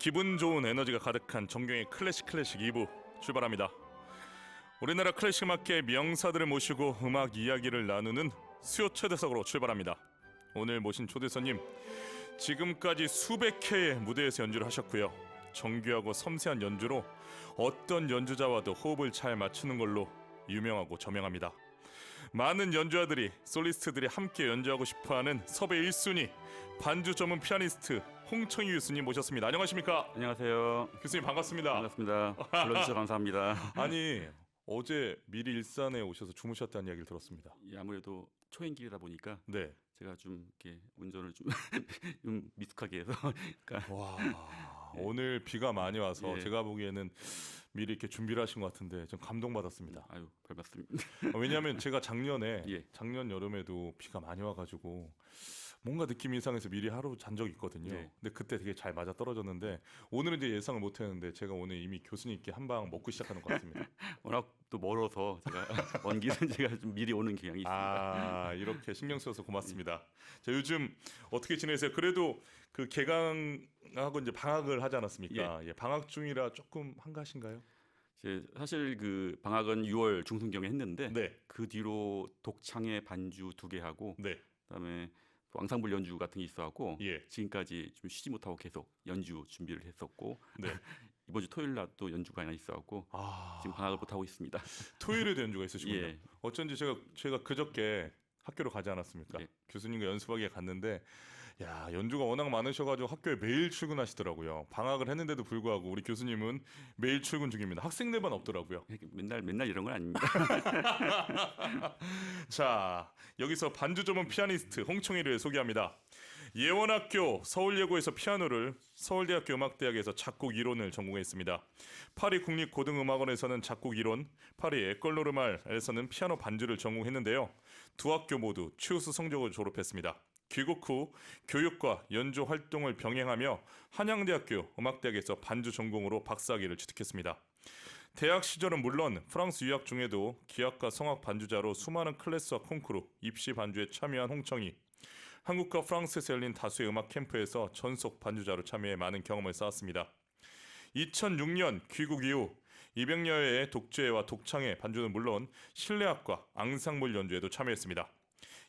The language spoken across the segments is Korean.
기분 좋은 에너지가 가득한 정경의 클래식 2부 출발합니다. 우리나라 클래식 음악계의 명사들을 모시고 음악 이야기를 나누는 수요 초대석으로 출발합니다. 오늘 모신 초대손님, 지금까지 수백 회의 무대에서 연주를 하셨고요. 정교하고 섬세한 연주로 어떤 연주자와도 호흡을 잘 맞추는 걸로 유명하고 저명합니다. 많은 연주자들이, 솔리스트들이 함께 연주하고 싶어하는 섭외 1순위 반주 전문 피아니스트 홍청희 교수님 모셨습니다. 안녕하십니까? 안녕하세요. 교수님 반갑습니다. 반갑습니다. 불러주셔서 감사합니다. 아니, 어제 미리 일산에 오셔서 주무셨다는 이야기를 들었습니다. 예, 아무래도 초행길이다 보니까 네. 제가 좀 이렇게 운전을 좀, 좀 미숙하게 해서 그러니까 와, 오늘 비가 많이 와서 예. 제가 보기에는 미리 이렇게 준비를 하신 것 같은데 좀 감동받았습니다. 아유 별 말씀입니다. 왜냐하면 제가 작년 예. 여름에도 비가 많이 와가지고 뭔가 느낌이 이상해서 미리 하루 잔 적이 있거든요. 네. 근데 그때 되게 잘 맞아 떨어졌는데 오늘은 이제 예상을 못했는데 제가 오늘 이미 교수님께 한 방 먹고 시작하는 것 같습니다. 워낙 또 멀어서 제가 먼 길은 제가 좀 미리 오는 경향이 있습니다. 아, 이렇게 신경 써서 고맙습니다. 자, 요즘 어떻게 지내세요? 그래도 그 개강하고 이제 방학을 하지 않았습니까? 예, 방학 중이라 조금 한가하신가요? 이제 사실 그 방학은 6월 중순경에 했는데 네. 그 뒤로 독창의 반주 2개 하고 네. 그다음에 앙상블 연주 같은 게 있어갖고 예. 지금까지 좀 쉬지 못하고 계속 연주 준비를 했었고 네. 이번 주 토요일 날 또 연주가 하나 있어갖고 아, 지금 방학을 못 하고 있습니다. 토요일에도 연주가 있으시군요. 예. 어쩐지 제가 그저께 학교로 가지 않았습니까? 예. 교수님과 연습하기에 갔는데, 야, 연주가 워낙 많으셔가지고 학교에 매일 출근하시더라고요. 방학을 했는데도 불구하고 우리 교수님은 매일 출근 중입니다. 학생들만 없더라고요. 맨날 이런 건 아닙니다. 자, 여기서 반주 전문 피아니스트 홍청희를 소개합니다. 예원학교 서울예고에서 피아노를, 서울대학교 음악대학에서 작곡 이론을 전공했습니다. 파리 국립고등음악원에서는 작곡 이론, 파리 에콜노르말에서는 피아노 반주를 전공했는데요. 두 학교 모두 최우수 성적을 졸업했습니다. 귀국 후 교육과 연주 활동을 병행하며 한양대학교 음악대학에서 반주 전공으로 박사학위를 취득했습니다. 대학 시절은 물론 프랑스 유학 중에도 기악과 성악 반주자로 수많은 클래스와 콩쿠르, 입시 반주에 참여한 홍청희. 한국과 프랑스에서 열린 다수의 음악 캠프에서 전속 반주자로 참여해 많은 경험을 쌓았습니다. 2006년 귀국 이후 200여회의 독주회와 독창회 반주는 물론 실내악과 앙상블 연주에도 참여했습니다.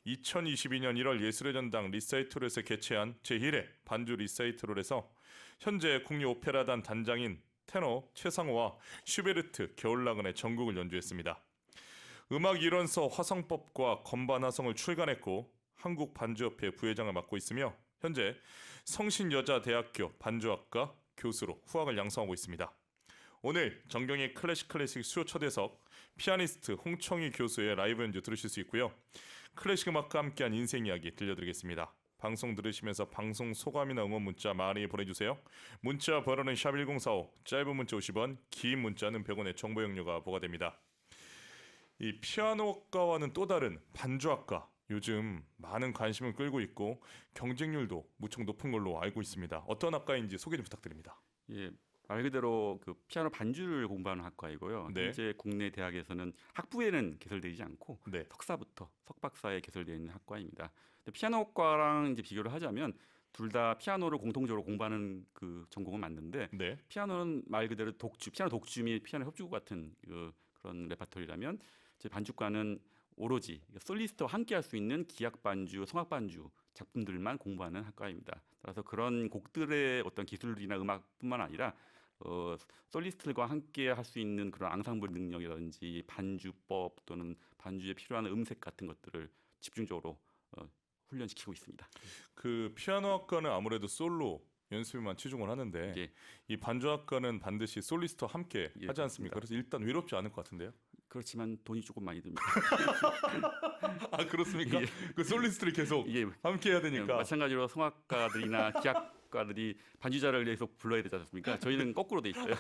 2022년 1월 예술의 전당 리사이트홀에서 개최한 제1회 반주 리사이트홀에서 현재 국립오페라단 단장인 테너 최상호와 슈베르트 겨울나그네 전곡을 연주했습니다. 음악 이론서 화성법과 건반 화성을 출간했고 한국 반주협회 부회장을 맡고 있으며 현재 성신여자대학교 반주학과 교수로 후학을 양성하고 있습니다. 오늘 정경의 클래식 수요 초대석 피아니스트 홍청희 교수의 라이브 연주 들으실 수 있고요. 클래식 음악과 함께한 인생 이야기 들려드리겠습니다. 방송 들으시면서 방송 소감이나 응원 문자 많이 보내주세요. 문자 번호는 샵1045, 짧은 문자 50원, 긴 문자는 100원의 정보 용료가 부과됩니다. 이 피아노학과와는 또 다른 반주학과, 요즘 많은 관심을 끌고 있고 경쟁률도 무척 높은 걸로 알고 있습니다. 어떤 학과인지 소개 좀 부탁드립니다. 예, 말 그대로 그 피아노 반주를 공부하는 학과이고요. 네. 현재 국내 대학에서는 학부에는 개설되지 않고 네. 석사부터 석박사에 개설되어 있는 학과입니다. 근데 피아노학과랑 이제 비교를 하자면 둘 다 피아노를 공통적으로 공부하는 그 전공은 맞는데 네. 피아노는 말 그대로 피아노 독주 및 피아노 협주곡 같은 그런 레파토리라면 제 반주과는 오로지 솔리스트와 함께 할 수 있는 기악 반주, 성악 반주 작품들만 공부하는 학과입니다. 따라서 그런 곡들의 어떤 기술이나 음악뿐만 아니라 솔리스트들과 함께 할 수 있는 그런 앙상블 능력이라든지 반주법 또는 반주에 필요한 음색 같은 것들을 집중적으로 훈련시키고 있습니다. 그 피아노학과는 아무래도 솔로 연습에만 치중을 하는데 예. 이 반주학과는 반드시 솔리스트와 함께 예, 하지 않습니까? 그렇습니다. 그래서 일단 외롭지 않을 것 같은데요. 그렇지만 돈이 조금 많이 듭니다. 아, 그렇습니까? 예. 그 솔리스트를 계속 예. 함께 해야 되니까. 마찬가지로 성악가들이나 기악가들이 반주자를 계속 불러야 되지 않습니까? 저희는 거꾸로 돼 있어요.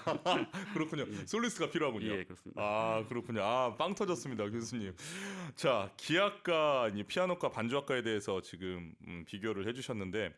그렇군요. 솔리스트가 필요하군요. 예, 그렇습니다. 아, 그렇군요. 아, 빵 터졌습니다, 교수님. 자, 기악과, 피아노과, 반주학과에 대해서 지금 비교를 해주셨는데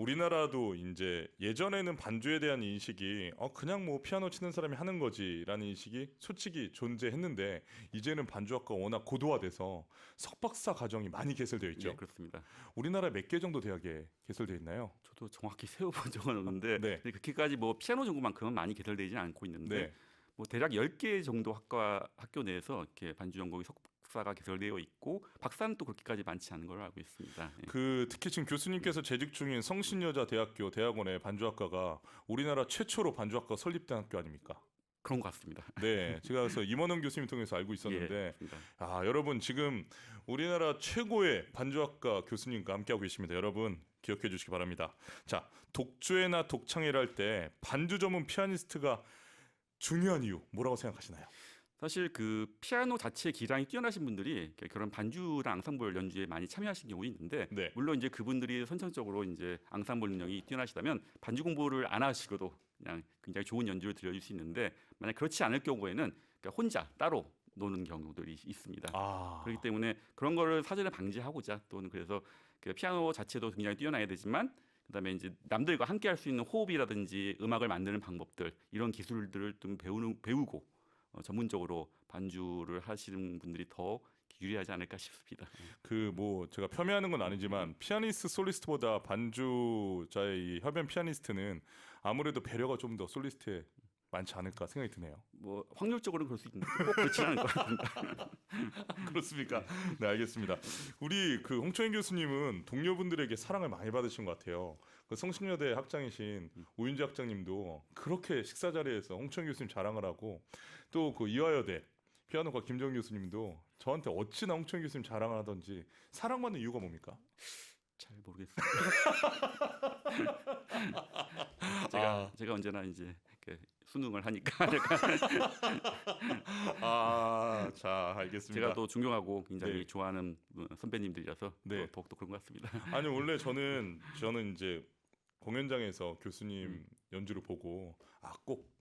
우리나라도 이제 예전에는 반주에 대한 인식이 그냥 뭐 피아노 치는 사람이 하는 거지라는 인식이 솔직히 존재했는데 이제는 반주학과 워낙 고도화돼서 석박사 과정이 많이 개설되어 있죠. 예, 그렇습니다. 우리나라 몇 개 정도 대학에 개설되어 있나요? 저도 정확히 세워본 적은 없는데 네. 근데 그렇게까지 뭐 피아노 전공만큼은 많이 개설되지는 않고 있는데 네. 뭐 대략 10개 정도 학교 내에서 이렇게 반주 전공이 석사가 개설되어 있고 박사는 또 그렇게까지 많지 않은 걸로 알고 있습니다. 예. 그 특히 지금 교수님께서 재직 중인 성신여자대학교 대학원의 반주학과가 우리나라 최초로 반주학과 설립된 학교 아닙니까? 그런 것 같습니다. 네, 제가 그래서 임원원 교수님 통해서 알고 있었는데, 예, 그렇습니다. 여러분 지금 우리나라 최고의 반주학과 교수님과 함께하고 계십니다. 여러분 기억해 주시기 바랍니다. 자, 독주회나 독창회를 할 때 반주 전문 피아니스트가 중요한 이유 뭐라고 생각하시나요? 사실 그 피아노 자체 기량이 뛰어나신 분들이 그런 반주나 앙상블 연주에 많이 참여하신 경우 있는데 네. 물론 이제 그분들이 선천적으로 이제 앙상블 능력이 뛰어나시다면 반주 공부를 안 하시고도 그냥 굉장히 좋은 연주를 들려줄 수 있는데 만약 그렇지 않을 경우에는 그러니까 혼자 따로 노는 경우들이 있습니다. 그렇기 때문에 그런 거를 사전에 방지하고자 또는 그래서 그 피아노 자체도 굉장히 뛰어나야 되지만 그다음에 이제 남들과 함께 할 수 있는 호흡이라든지 음악을 만드는 방법들 이런 기술들을 좀 배우고 전문적으로 반주를 하시는 분들이 더 유리하지 않을까 싶습니다. 그 뭐 제가 폄훼하는 건 아니지만 피아니스트 솔리스트보다 반주자의 이 협연 피아니스트는 아무래도 배려가 좀 더 솔리스트에 많지 않을까 생각이 드네요. 뭐 확률적으로는 그럴 수 있는데 꼭 그렇지 않을 것 같습니다. 그렇습니까? 네, 알겠습니다. 우리 그 홍초인 교수님은 동료분들에게 사랑을 많이 받으신 것 같아요. 그 성신여대 학장이신 오윤재 학장님도 그렇게 식사 자리에서 홍초인 교수님 자랑을 하고 또 그 이화여대 피아노과 김정 교수님도 저한테 어찌나 홍초인 교수님 자랑을 하던지 사랑받는 이유가 뭡니까? 잘 모르겠습니다. 제가 언제나 이제 수능을 하니까 자, 알겠습니다. 제가 또 존경하고 굉장히 네. 좋아하는 선배님들이라서 네. 또 더욱더 그런 것 같습니다. 아니 원래 저는 이제 공연장에서 교수님 연주를 보고 꼭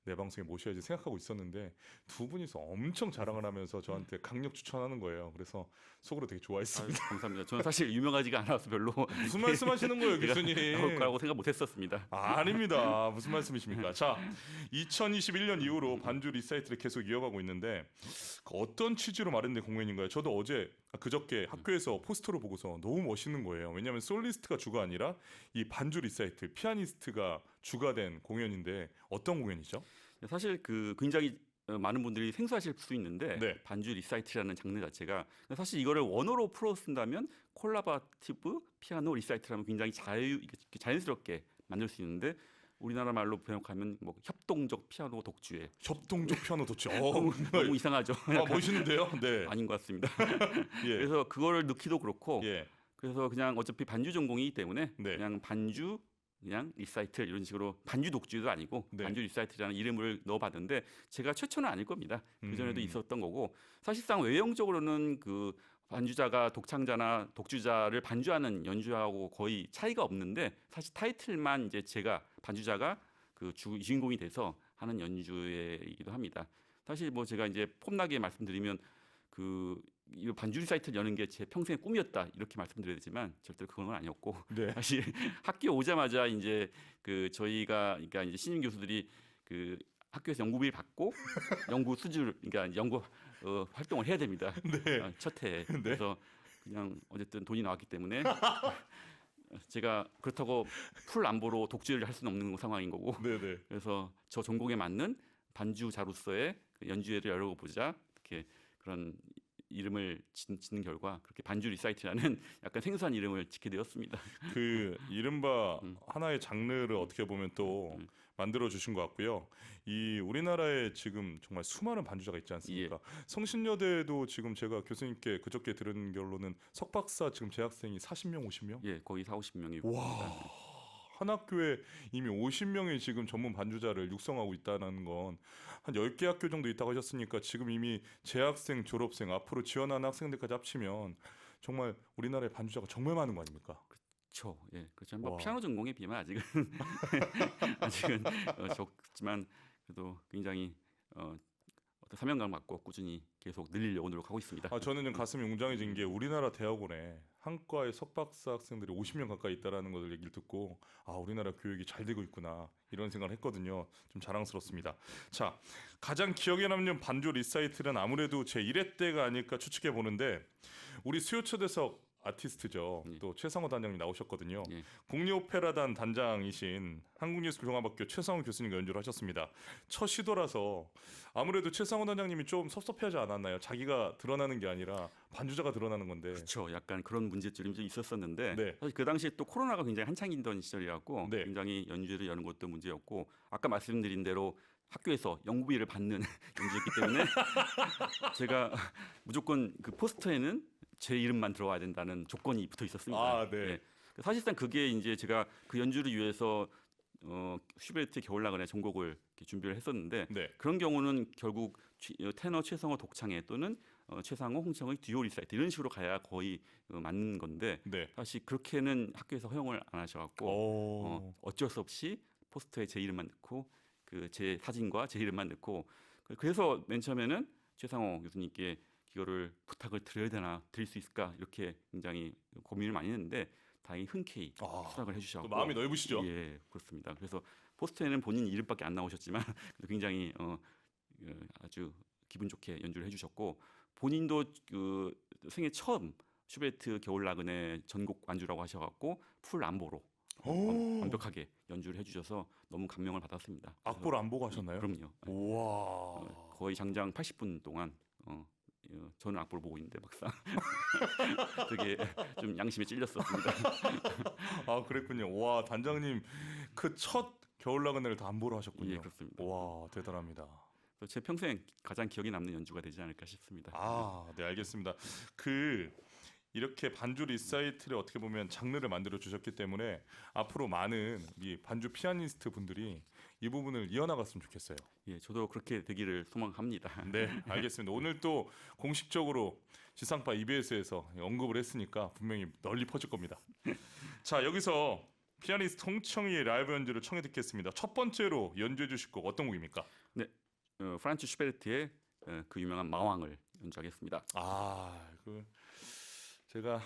내 방송에 모셔야지 생각하고 있었는데 두 분이서 엄청 자랑을 하면서 저한테 강력 추천하는 거예요. 그래서 속으로 되게 아유, 좋아했습니다. 감사합니다. 저는 사실 유명하지가 않아서 별로 무슨 말씀하시는 거예요, 교수님? 나올 거라고 생각 못했었습니다. 아닙니다. 무슨 말씀이십니까? 자, 2021년 이후로 반주 리사이트를 계속 이어가고 있는데 어떤 취지로 마련된 공연인가요? 저도 그저께 학교에서 포스터를 보고서 너무 멋있는 거예요. 왜냐하면 솔리스트가 주가 아니라 이 반주 리사이트, 피아니스트가 주가 된 공연인데 어떤 공연이죠? 사실 그 굉장히 많은 분들이 생소하실 수 있는데 네. 반주 리사이트라는 장르 자체가 사실 이거를 원어로 풀어 쓴다면 콜라보라티브 피아노 리사이트라면 굉장히 자연스럽게 만들 수 있는데 우리나라 말로 번역하면 뭐 협동적 피아노 독주회. 협동적 피아노 도치. 너무 이상하죠. 멋있는데요? 네. 아닌 것 같습니다. 예. 그래서 그거를 넣기도 그렇고 예. 그래서 그냥 어차피 반주 전공이기 때문에 네. 그냥 반주 그냥 리사이트 이런 식으로 반주 독주도 아니고 네. 반주 리사이트라는 이름을 넣어봤는데 제가 최초는 아닐 겁니다. 그 전에도 음. 있었던 거고 사실상 외형적으로는 그 반주자가 독창자나 독주자를 반주하는 연주하고 거의 차이가 없는데 사실 타이틀만 이제 제가 반주자가 그 주인공이 돼서 하는 연주이기도 합니다. 사실 뭐 제가 이제 폼나게 말씀드리면 이 반주 리사이트를 여는 게 제 평생의 꿈이었다 이렇게 말씀드려야 되지만 절대로 그건 아니었고 네. 사실 학교 오자마자 이제 그러니까 이제 신임 교수들이 그 학교에서 연구비를 받고 연구 수주를 그러니까 연구 활동을 해야 됩니다. 네. 첫 해에. 네. 그래서 그냥 어쨌든 돈이 나왔기 때문에 제가 그렇다고 풀 안보로 독주를 할 수는 없는 상황인 거고 네, 네. 그래서 저 전공에 맞는 반주자로서의 그 연주회를 열어보자 이렇게 그런 이름을 짓는 결과 그렇게 반주 리사이트라는 약간 생소한 이름을 짓게 되었습니다. 그 이른바 하나의 장르를 어떻게 보면 또 만들어 주신 것 같고요. 이 우리나라에 지금 정말 수많은 반주자가 있지 않습니까? 성신여대도 지금 제가 교수님께 그저께 들은 결론은 석박사 지금 재학생이 40명, 50명? 예, 거의 40~50명이 와. 한 학교에 이미 50명의 지금 전문 반주자를 육성하고 있다는 건 한 10개 학교 정도 있다고 하셨으니까 지금 이미 재학생, 졸업생, 앞으로 지원하는 학생들까지 합치면 정말 우리나라의 반주자가 정말 많은 거 아닙니까? 그렇죠. 예, 그렇죠. 뭐 와. 피아노 전공에 비하면 아직은 적지만 그래도 굉장히 어떤 사명감 갖고 꾸준히 계속 늘리려고 노력하고 있습니다. 저는 좀 가슴이 웅장해진 게 우리나라 대학원에 한과의 석박사 학생들이 50명 가까이 있다라는 것을 얘기를 듣고 우리나라 교육이 잘 되고 있구나 이런 생각을 했거든요. 좀 자랑스럽습니다. 자, 가장 기억에 남는 반주 리사이틀은 아무래도 제 1회 때가 아닐까 추측해 보는데 우리 수요초대석 아티스트죠. 예. 또 최상호 단장님 나오셨거든요. 예. 국립오페라단 단장이신 한국예술종합학교 최상호 교수님과 연주를 하셨습니다. 첫 시도라서 아무래도 최상호 단장님이 좀 섭섭해하지 않았나요? 자기가 드러나는 게 아니라 반주자가 드러나는 건데. 그렇죠. 약간 그런 문제점이 좀 있었었는데 네. 사실 그 당시에 또 코로나가 굉장히 한창이던 시절이었고 네. 굉장히 연주를 여는 것도 문제였고 아까 말씀드린 대로 학교에서 연구비를 받는 연주였기 때문에 제가 무조건 그 포스터에는 제 이름만 들어와야 된다는 조건이 붙어 있었습니다. 네. 예. 사실상 그게 이제 제가 그 연주를 위해서 슈베르트 겨울나그네 전곡을 이렇게 준비를 했었는데 네. 그런 경우는 결국 테너 최성호 독창회 또는 최상호 홍창호의 듀오 리사이트 이런 식으로 가야 거의 맞는 건데 네. 사실 그렇게는 학교에서 허용을 안 하셔갖고 어쩔 수 없이 포스터에 제 이름만 넣고 그 제 사진과 제 이름만 넣고 그래서 맨 처음에는 최상호 교수님께 이거를 부탁을 드려야 되나 드릴 수 있을까 이렇게 굉장히 고민을 많이 했는데 다행히 흔쾌히 수락을 해주셔서 또 마음이 넓으시죠? 예, 그렇습니다. 그래서 포스터에는 본인 이름밖에 안 나오셨지만 굉장히 아주 기분 좋게 연주를 해주셨고 본인도 그 생애 처음 슈베르트 겨울나그네 전곡 완주라고 하셔갖고 풀 안보로 완벽하게 연주를 해주셔서 너무 감명을 받았습니다. 악보를 안 보고 하셨나요? 그럼요. 우와. 거의 장장 80분 동안 저는 악보를 보고 있는데 막상 되게 좀 양심에 찔렸었습니다. 그랬군요. 와, 단장님 그 첫 겨울나그네를 다 안 보러 하셨군요. 예, 그렇습니다. 와, 대단합니다. 제 평생 가장 기억에 남는 연주가 되지 않을까 싶습니다. 네, 알겠습니다. 이렇게 반주 리사이틀에 어떻게 보면 장르를 만들어 주셨기 때문에 앞으로 많은 이 반주 피아니스트 분들이 이 부분을 이어나갔으면 좋겠어요. 예, 저도 그렇게 되기를 소망합니다. 네, 알겠습니다. 오늘 또 공식적으로 지상파 EBS에서 언급을 했으니까 분명히 널리 퍼질 겁니다. 자, 여기서 피아니스트 홍청이의 라이브 연주를 청해 듣겠습니다. 첫 번째로 연주해 주실 곡 어떤 곡입니까? 네, 프란츠 슈베르트의 그 유명한 마왕을 연주하겠습니다. 제가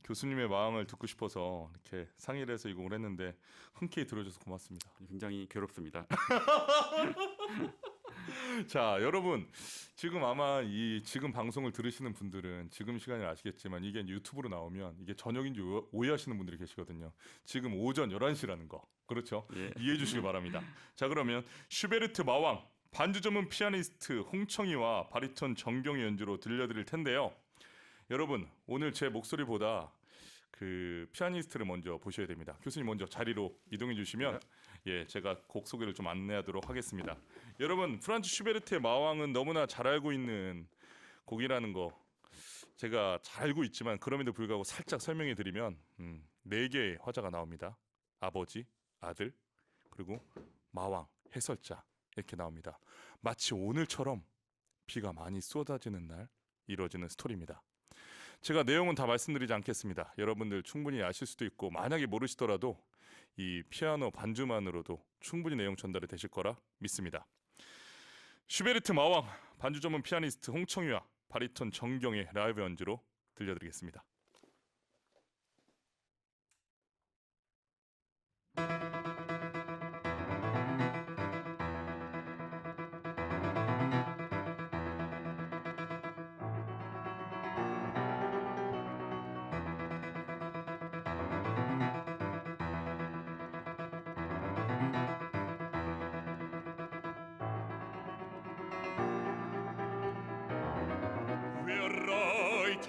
교수님의 마왕을 듣고 싶어서 이렇게 상의를 해서 이 곡을 했는데 흔쾌히 들어줘서 고맙습니다. 굉장히 괴롭습니다. 자, 여러분 지금 아마 지금 방송을 들으시는 분들은 지금 시간을 아시겠지만 이게 유튜브로 나오면 이게 저녁인 줄 오해하시는 분들이 계시거든요. 지금 오전 11시라는 거. 그렇죠? 예. 이해해 주시기 바랍니다. 자, 그러면 슈베르트 마왕 반주 전문 피아니스트 홍청이와 바리톤 정경의 연주로 들려드릴 텐데요. 여러분 오늘 제 목소리보다 그 피아니스트를 먼저 보셔야 됩니다. 교수님 먼저 자리로 이동해 주시면 제가 곡 소개를 좀 안내하도록 하겠습니다. 여러분 프란츠 슈베르트의 마왕은 너무나 잘 알고 있는 곡이라는 거 제가 잘 알고 있지만 그럼에도 불구하고 살짝 설명해 드리면 4개의 화자가 나옵니다. 아버지, 아들, 그리고 마왕, 해설자 이렇게 나옵니다. 마치 오늘처럼 비가 많이 쏟아지는 날 이루어지는 스토리입니다. 제가 내용은 다 말씀드리지 않겠습니다. 여러분들 충분히 아실 수도 있고 만약에 모르시더라도 이 피아노 반주만으로도 충분히 내용 전달이 되실 거라 믿습니다. 슈베르트 마왕 반주 전문 피아니스트 홍청이와 바리톤 정경의 라이브 연주로 들려드리겠습니다.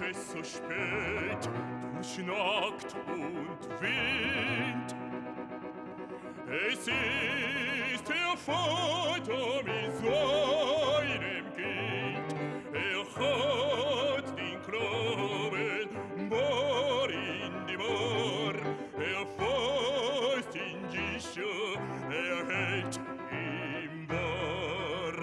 Es so spät durch Nacht und Wind. Es ist der Vater mit seinem Kind. Hat den Knaben Bar in die Mar. Fasst in die Schau, hält im Bar.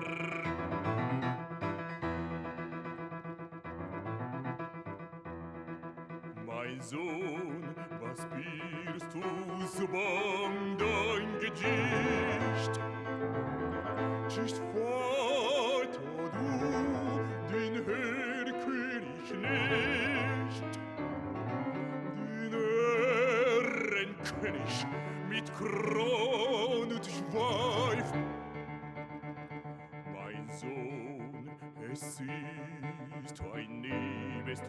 Mein Sohn, was spürst du so bang dein Gesicht? Tschüss, Vater Krone de Schweif. Mein Sohn, es ist ein Nebelstreif.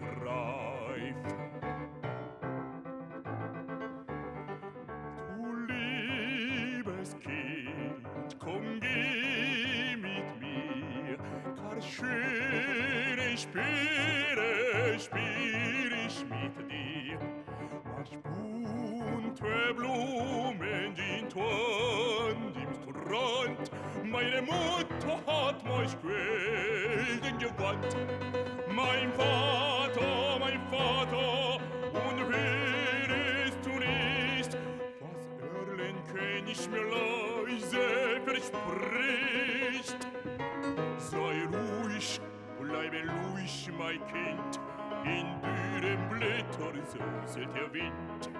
Du liebes Kind, komm, geh mit mir. Gar schöne Spiele spiel ich mit dir. Manch bunte Blumen sind an dem Strand. Meine Mutter hat mich Quellen gewandt. Mein Vater, und hörst du nicht, was Erlenkönig mir leise verspricht? Sei ruhig, bleibe ruhig, mein Kind, in dürren Blättern säuselt der Wind.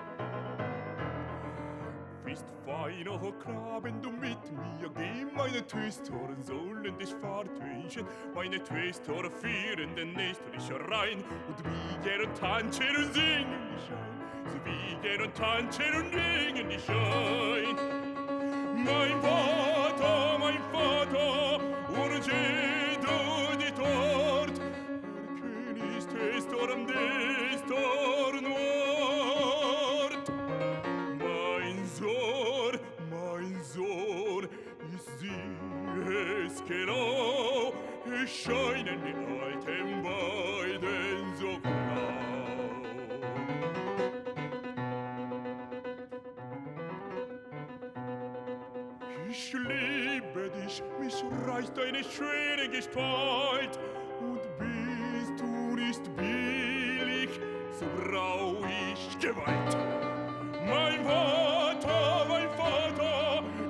Bist feiner Knaben, du mit mir, geh, meine Töchter sollen dich vertünchen. Meine Töchter führen den Nächtlich rein und wiegen und tanzen und singen dich ein. Sie wiegen und tanzen und singen dich ein. Mein Vater, und jeder die dort, König Töchter am Dester Nord. Mein Sohn, ich sehe es genau, es scheinen die alten beiden so genau. Ich liebe dich, mich reißt deine schöne Gestalt, und bist du nicht billig, so brauch ich Gewalt. Mein Vater,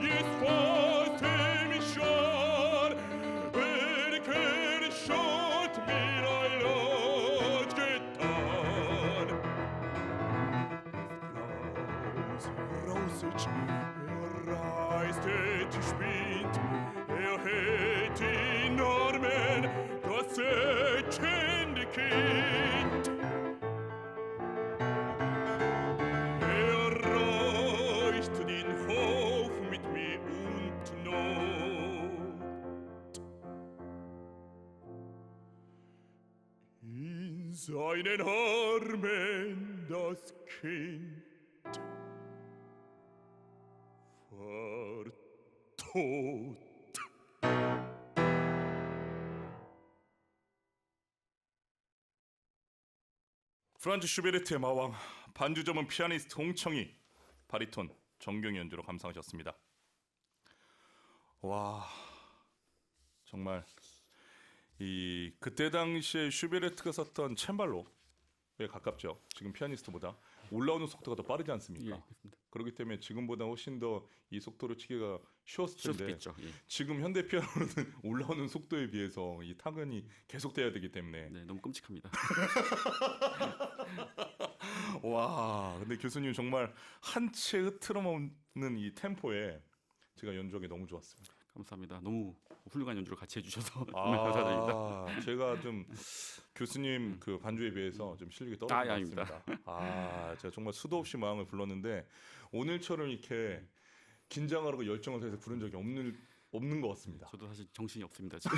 jetzt fasst mich schon, König hat mir ein Lot getan. Raus, reißt die Spind, hält in Armen das ätschende Kind. Reißt den Hof mit mir und Not. In seinen Armen das Kind tot. 프란츠 슈베르트의 마왕, 반주 전문 피아니스트 홍청이, 바리톤 정경희 연주로 감상하셨습니다. 와, 정말 이 그때 당시에 슈베르트가 썼던 챈발로에 가깝죠. 지금 피아니스트보다 올라오는 속도가 더 빠르지 않습니까? 예, 그렇습니다. 그렇기 때문에 지금보다 훨씬 더 이 속도로 치기가 쉬웠을 텐데 쉬웠겠죠. 예. 지금 현대 피아노는 올라오는 속도에 비해서 이 타건이 계속돼야 되기 때문에 네, 너무 끔찍합니다. 와, 근데 교수님 정말 한 채 흐트러먹는 이 템포에 제가 연주하기 너무 좋았습니다. 감사합니다. 너무 훌륭한 연주를 같이 해주셔서 정말 감사드립니다. 제가 좀 교수님 그 반주에 비해서 좀 실력이 떨어진 것 아닙니다. 같습니다. 제가 정말 수도 없이 마음을 불렀는데 오늘처럼 이렇게 긴장하고 열정을 다해서 부른 적이 없는 것 같습니다. 저도 사실 정신이 없습니다 지금.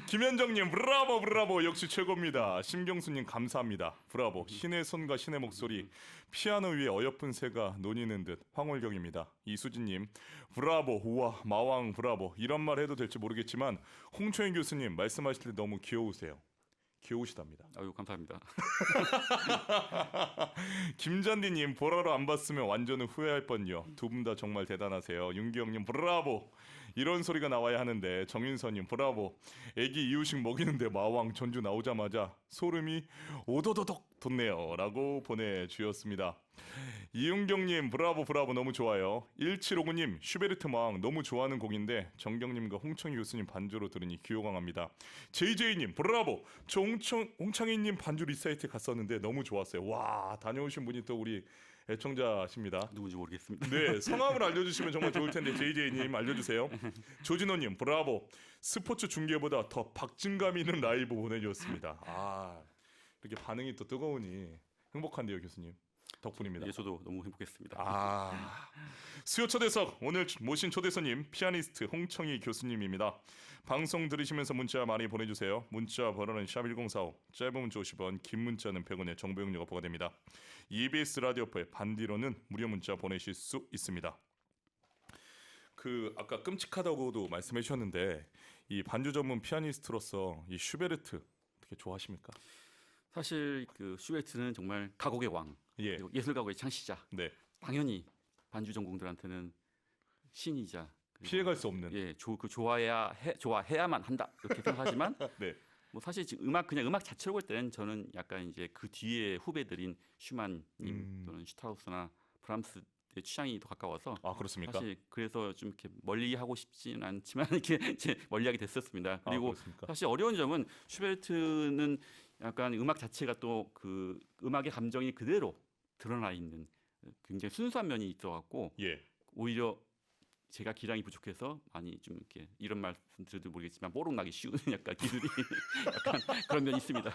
김현정님 브라보 역시 최고입니다. 심경수님 감사합니다. 브라보 신의 손과 신의 목소리 피아노 위에 어여쁜 새가 논이는 듯 황홀경입니다. 이수진님 브라보 우와 마왕 브라보 이런 말 해도 될지 모르겠지만 홍초영 교수님 말씀하실 때 너무 귀여우세요. 귀여우시답니다. 아유 감사합니다. 김잔디님 보라로 안 봤으면 완전히 후회할 뻔요. 두 분 다 정말 대단하세요. 윤기영님 브라보 이런 소리가 나와야 하는데 정윤서님 브라보 애기 이유식 먹이는데 마왕 전주 나오자마자 소름이 오도도독 돋네요 라고 보내주셨습니다. 이윤경님 브라보 너무 좋아요. 1759님 슈베르트 마왕 너무 좋아하는 곡인데 정경님과 홍청희 교수님 반주로 들으니 귀호강합니다. JJ님 브라보 저 홍청희님 반주 리사이트 갔었는데 너무 좋았어요. 와 다녀오신 분이 또 우리 애청자십니다. 누군지 모르겠습니다. 네, 성함을 알려주시면 정말 좋을 텐데 JJ님 알려주세요. 조진호님 브라보 스포츠 중계보다 더 박진감 있는 라이브 보내주셨습니다. 이렇게 반응이 또 뜨거우니 행복한데요 교수님. 덕분입니다. 예, 저도 너무 행복했습니다. 아, 수요 초대석 오늘 모신 초대 손님 피아니스트 홍청희 교수님입니다. 방송 들으시면서 문자 많이 보내주세요. 문자 번호는 샵1045, 짧은 문자 50원, 긴 문자는 100원의 정보 용료가 부과됩니다. EBS 라디오포의 반디로는 무료 문자 보내실 수 있습니다. 그 아까 끔찍하다고도 말씀해 주셨는데 이 반주 전문 피아니스트로서 이 슈베르트 어떻게 좋아하십니까? 사실 그 슈베르트는 정말 가곡의 왕, 예, 그리고 예술 가곡의 창시자. 네, 당연히 반주 전공들한테는 신이자 그리고 피해갈 수 없는. 예, 좋아해야만 한다 이렇게 생각하지만 네, 뭐 사실 지금 그냥 음악 자체로 볼 때는 저는 약간 이제 그 뒤에 후배들인 슈만님 또는 슈트라우스나 브람스의 취향이 더 가까워서 아 그렇습니까? 사실 그래서 좀 이렇게 멀리 하고 싶지는 않지만 이렇게 이제 멀리하게 됐었습니다. 아, 그리고 그렇습니까? 사실 어려운 점은 슈베르트는 약간 음악 자체가 또 그 음악의 감정이 그대로 드러나 있는 굉장히 순수한 면이 있어갖고 예, 오히려 제가 기량이 부족해서 많이 좀 이렇게 이런 말씀 드려도 모르겠지만 뽀록 나기 쉬운 약간 기술이 약간 그런 면이 있습니다.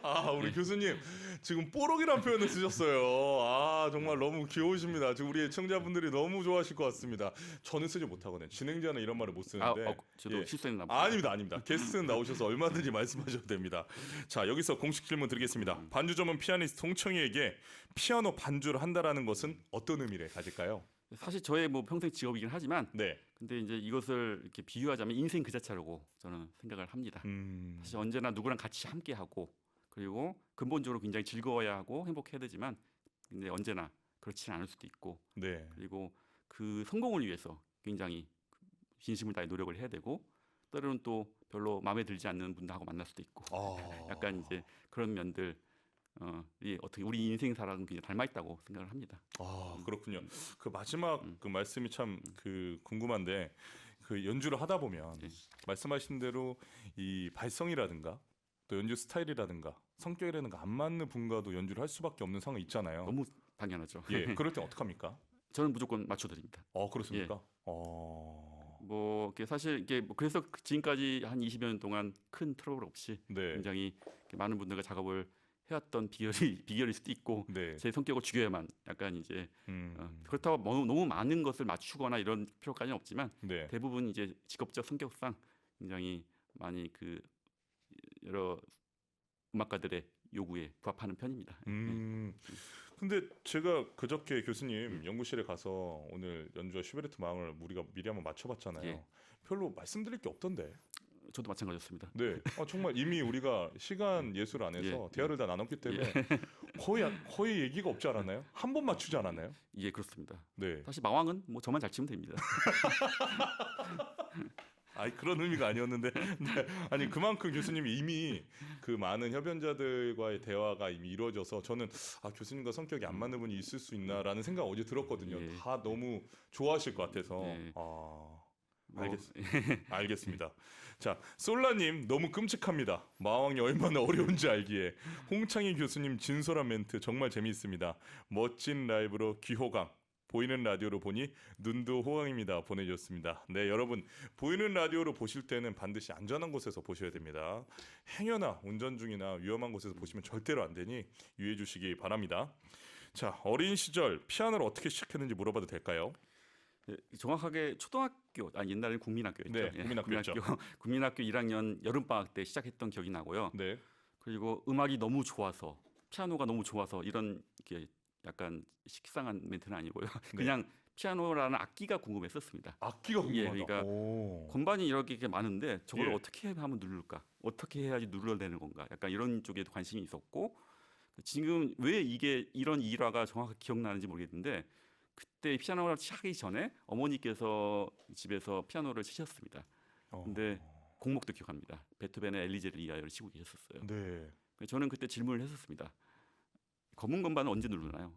아 우리 교수님 지금 뽀록이란 표현을 쓰셨어요. 아 정말 너무 귀여우십니다. 지금 우리 청자분들이 너무 좋아하실 것 같습니다. 저는 쓰지 못하거든요. 진행자는 이런 말을 못 쓰는데. 저도 예. 실수했나 봅니다. 아닙니다, 아닙니다. 게스트 나오셔서 얼마든지 말씀하셔도 됩니다. 자 여기서 공식 질문 드리겠습니다. 반주 전문 피아니스트 홍청희에게 피아노 반주를 한다라는 것은 어떤 의미를 가질까요? 사실 저의 뭐 평생 직업이긴 하지만 네. 근데 이제 이것을 이렇게 비유하자면 인생 그 자체라고 저는 생각을 합니다. 사실 언제나 누구랑 같이 함께 하고 그리고 근본적으로 굉장히 즐거워야 하고 행복해야 되지만 근데 언제나 그렇지는 않을 수도 있고 네. 그리고 그 성공을 위해서 굉장히 진심을 다해 노력을 해야 되고 때로는 또 별로 마음에 들지 않는 분들하고 만날 수도 있고 아. 약간 이제 그런 면들 이 어떻게 우리 인생사랑은 굉장히 닮아 있다고 생각을 합니다. 아 그렇군요. 그 마지막 그 말씀이 참 그 궁금한데 그 연주를 하다 보면 네. 말씀하신 대로 이 발성이라든가 또 연주 스타일이라든가 성격이라든가 안 맞는 분과도 연주를 할 수밖에 없는 상황이 있잖아요. 너무 당연하죠. 예, 그럴 땐 어떡합니까? 저는 무조건 맞춰드립니다. 그렇습니까? 예. 뭐 이게 사실 이게 뭐 그래서 지금까지 한 20여 년 동안 큰 트러블 없이 네, 굉장히 많은 분들과 작업을 해왔던 비결일 수도 있고 네, 제 성격을 죽여야만 약간 이제 음, 그렇다고 너무 많은 것을 맞추거나 이런 필요까지는 없지만 네, 대부분 이제 직업적 성격상 굉장히 많이 그 여러 음악가들의 요구에 부합하는 편입니다. 근데 제가 그저께 교수님 연구실에 가서 오늘 연주와 슈베르트 마음을 우리가 미리 한번 맞춰봤잖아요. 예. 별로 말씀드릴 게 없던데. 저도 마찬가지였습니다. 네, 정말 이미 우리가 시간 예술 안에서 예. 대화를 다 나눴기 때문에 거의 얘기가 없지 않았나요? 한 번 맞추지 않았나요? 예, 그렇습니다. 네. 사실 마왕은 뭐 저만 잘 치면 됩니다. 아니 그런 의미가 아니었는데 네. 아니 그만큼 교수님이 이미 그 많은 협연자들과의 대화가 이미 이루어져서 저는 교수님과 성격이 안 맞는 분이 있을 수 있나라는 생각 어제 들었거든요. 예. 다 너무 좋아하실 것 같아서 예. 알겠습니다. 자 솔라님 너무 끔찍합니다. 마왕이 얼마나 어려운지 알기에 홍창희 교수님 진솔한 멘트 정말 재미있습니다. 멋진 라이브로 귀호강. 보이는 라디오로 보니 눈도 호강입니다. 보내주셨습니다. 네, 여러분 보이는 라디오로 보실 때는 반드시 안전한 곳에서 보셔야 됩니다. 행여나 운전 중이나 위험한 곳에서 보시면 절대로 안 되니 유의해 주시기 바랍니다. 자, 어린 시절 피아노를 어떻게 시작했는지 물어봐도 될까요? 네, 정확하게 초등학교, 옛날에는 국민학교였죠. 네, 국민학교였죠. 국민학교 1학년 여름방학 때 시작했던 기억이 나고요. 네, 그리고 음악이 너무 좋아서 피아노가 너무 좋아서 이런 게 약간 식상한 멘트는 아니고요. 그냥 피아노라는 악기가 궁금했었습니다. 악기가 궁금하다. 그러니까 오. 건반이 이렇게 많은데 저걸 예. 어떻게 하면 누를까? 어떻게 해야지 눌러내는 건가? 약간 이런 쪽에도 관심이 있었고 지금 왜 이게 이런 일화가 정확하게 기억나는지 모르겠는데 그때 피아노를 하기 전에 어머니께서 집에서 피아노를 치셨습니다. 근데 곡목도 기억합니다. 베토벤의 엘리제를 위하여를 치고 계셨었어요. 네. 저는 그때 질문을 했었습니다. 검은 건반은 언제 누르나요?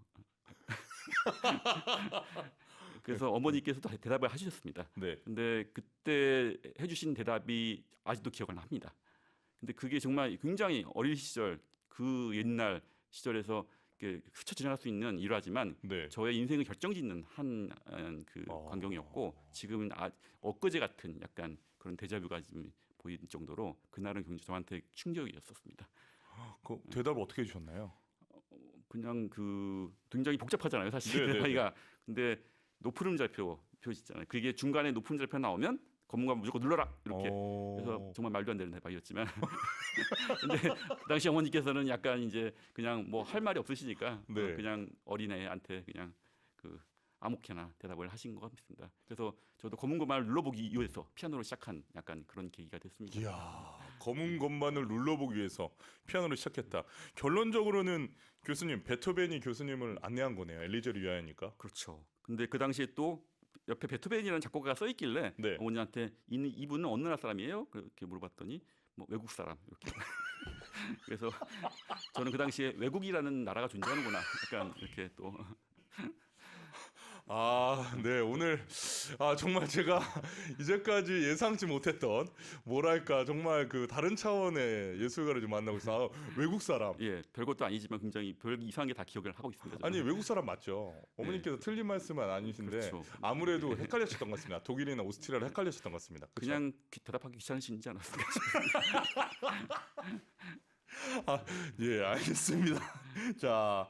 그래서 어머니께서도 대답을 하셨습니다. 네. 근데 그때 해주신 대답이 아직도 기억을 납니다. 근데 그게 정말 굉장히 어린 시절 그 옛날 시절에서 스쳐 지나갈 수 있는 일화지만 네. 저의 인생을 결정짓는 한 그 광경이었고 지금은 엊그제 같은 약간 그런 데자뷰가 지금 보일 정도로 그날은 굉장히 저한테 충격이었었습니다. 그 대답을 어떻게 해주셨나요? 그냥 그 굉장히 복잡하잖아요, 사실. 네, 네, 하기가. 근데 높은 음절표 있잖아요. 그게 중간에 높은 음절표 나오면 검문관 무조건 눌러라 이렇게. 그래서 정말 말도 안 되는 대박이었지만 근데 그 당시 어머니께서는 약간 이제 그냥 뭐 할 말이 없으시니까 네. 그냥 어린애한테 그냥 그 아무렇게나 대답을 하신 것 같습니다. 그래서 저도 검은 것만을 눌러보기 위해서 피아노를 시작한 약간 그런 계기가 됐습니다. 이야, 검은 것만을 눌러보기 위해서 피아노를 시작했다. 결론적으로는 교수님 베토벤이 교수님을 안내한 거네요. 엘리제를 위하여니까. 그렇죠. 근데 그 당시에 또 옆에 베토벤이라는 작곡가가 써 있길래 네. 어머니한테 이분은 어느 나라 사람이에요? 그렇게 물어봤더니 뭐 외국 사람 이렇게. 그래서 저는 그 당시에 외국이라는 나라가 존재하는구나. 약간 이렇게 또 아, 네. 오늘 정말 제가 이제까지 예상치 못했던 뭐랄까 정말 그 다른 차원의 예술가를 좀 만나고 있어. 외국 사람. 예, 별것도 아니지만 굉장히 별 이상한 게 다 기억을 하고 있습니다. 저는. 아니 외국 사람 맞죠? 어머니께서 틀린 말씀은 아니신데 그렇죠. 아무래도 헷갈리셨던 것 같습니다. 독일이나 오스트리아를 헷갈리셨던 것 같습니다. 그쵸? 그냥 대답하기 귀찮으신지 않았을까? 예, 알겠습니다. 자,